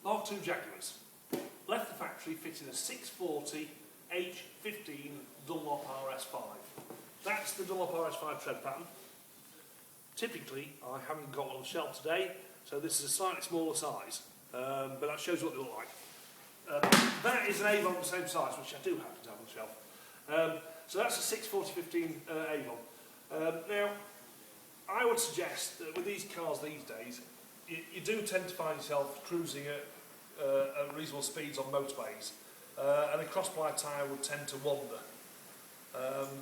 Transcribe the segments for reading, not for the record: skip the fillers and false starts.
Mk2 Jaguars. Left the factory fitting a 640 H15 Dunlop RS5. That's the Dunlop RS5 tread pattern. Typically, I haven't got one on the shelf today, so this is a slightly smaller size, but that shows what they look like. That is an Avon the same size, which I do happen to have on the shelf. So that's a 640-15 Avon. Now, I would suggest that with these cars these days, you do tend to find yourself cruising at reasonable speeds on motorways, and a cross-ply tyre would tend to wander.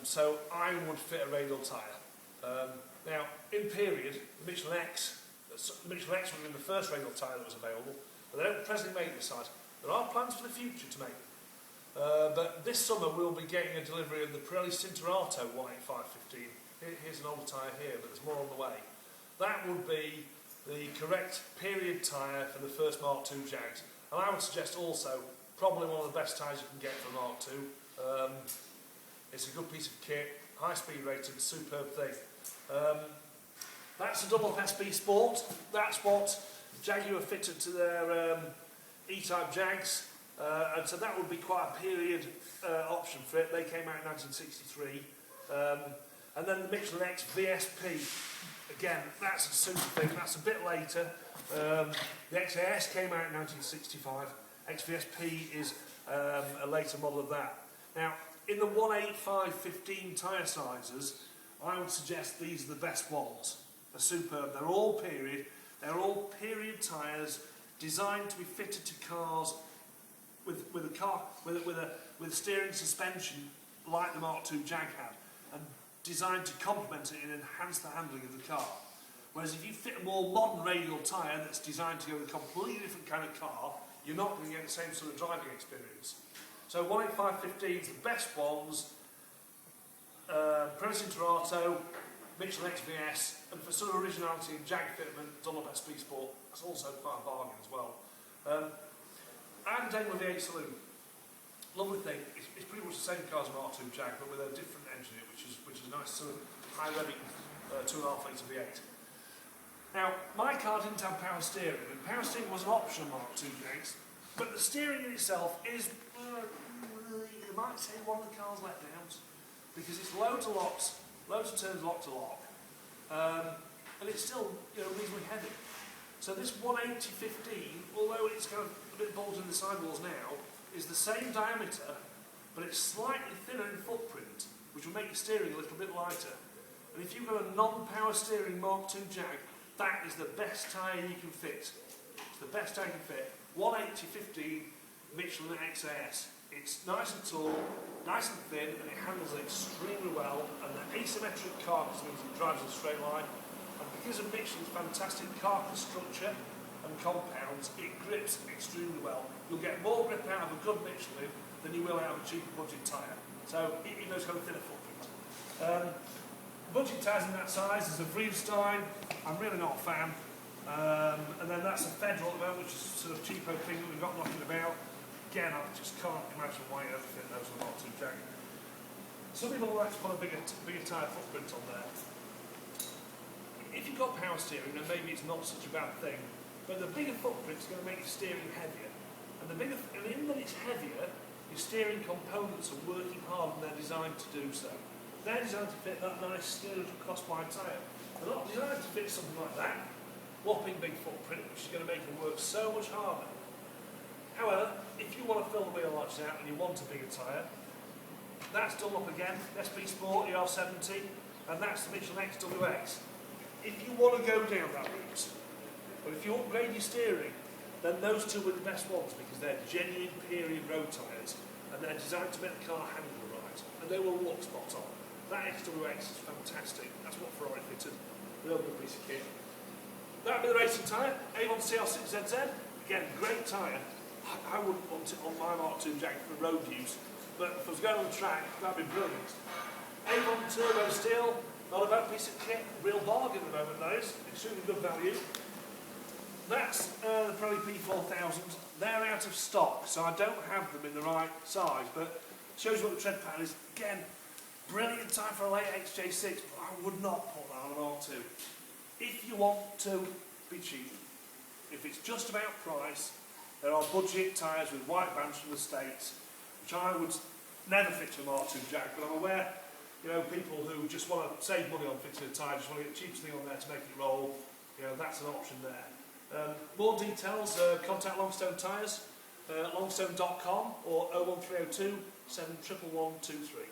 So I would fit a radial tyre. Now, in period, the Michelin X would have been the first radial tyre that was available, but they don't presently make this size. There are plans for the future to make them. But this summer we'll be getting a delivery of the Pirelli Cinturato 185-15. Here's an older tyre here, but there's more on the way. That would be the correct period tyre for the first Mk2 Jags. And I would suggest also, probably one of the best tyres you can get for Mk2. It's a good piece of kit, high speed rated, superb thing. That's a Dunlop SB Sport. That's what Jaguar fitted to their E-Type Jags. And so that would be quite a period option for it. They came out in 1963. And then the Michelin XAS. Again, that's a super thing, that's a bit later. The XAS came out in 1965. XVSP is a later model of that. Now, in the 185-15 tyre sizes, I would suggest these are the best ones. They're superb, they're all period tyres designed to be fitted to cars with steering suspension like the Mk2 Jag had, and designed to complement it and enhance the handling of the car. Whereas if you fit a more modern radial tyre that's designed to go with a completely different kind of car, you're not going to get the same sort of driving experience. So 185-15 is the best ones. Pirelli Cinturato, Michelin XAS, and for sort of originality and Jag fitment, Dunlop SB Sport. That's also quite a bargain as well. And then with the MKII Saloon. Lovely thing, it's pretty much the same car as an Mk2 Jag, but with a different engine, which is a nice sort of high revving 2.5 litre V8. Now, my car didn't have power steering, and power steering was an option on Mk2 Jags, but the steering in itself is, you might say, one of the car's letdowns, because it's loads of locks, loads of turns lock to lock, and it's still, reasonably heavy. So this 180-15, although it's kind of a bit bulging in the sidewalls now, is the same diameter, but it's slightly thinner in footprint, which will make the steering a little bit lighter. And if you've got a non-power steering Mk2 Jag, that is the best tyre you can fit. It's the best tyre you can fit. 180-15 Michelin XAS. It's nice and tall, nice and thin, and it handles it extremely well. And the asymmetric carcass means it drives in a straight line. And because of Michelin's fantastic carcass structure and compounds, it grips extremely well. You'll get more grip out of a good Michelin than you will out of a cheaper budget tyre. So it knows how to thin a footprint. Budget tyres in that size is a Vrienstein. I'm really not a fan. And then that's a Federal at the moment, which is a sort of cheapo thing that we've got knocking about. Again, I just can't imagine why you ever fit those on Mk2 Jag. Some people like to put a bigger tyre footprint on there. If you've got power steering, then maybe it's not such a bad thing. But the bigger footprint is going to make your steering heavier. And in that it's heavier, your steering components are working hard and they're designed to do so. They're designed to fit that nice steering cross-ply tyre. They're not designed to fit something like that. Whopping big footprint, which is going to make them work so much harder. However, if you want to fill the wheel arches out and you want a bigger tyre, that's Dunlop again, SB Sport, ER70, and that's the Michelin XAS. If you want to go down that route, but if you upgrade your steering, then those two are the best ones because they're genuine period road tyres and they're designed to make the car handle right, and they will look spot on. That XAS is fantastic. That's what Ferrari fitted. Real good piece of kit. That'd be the racing tyre, Avon CR6ZZ. Again, great tyre. I wouldn't want it on my Mk2 Jag for road use, but if I was going on the track, that'd be brilliant. Avon Turbo Steel, not a bad piece of kit. Real bargain at the moment, that is. Extremely good value. That's the Pirelli P4000. They're out of stock, so I don't have them in the right size, but shows what the tread pattern is. Again, brilliant tyre for a late XJ6, but I would not put that on an Mk2. If you want to be cheap, if it's just about price, There are budget tyres with white bands from the States, which I would never fit to a Mk2 Jag, but I'm aware, you know, people who just want to save money on fitting a tyre, just want to get the cheapest thing on there to make it roll, you know, that's an option there. More details, contact Longstone Tyres, longstone.com or 01302 71123.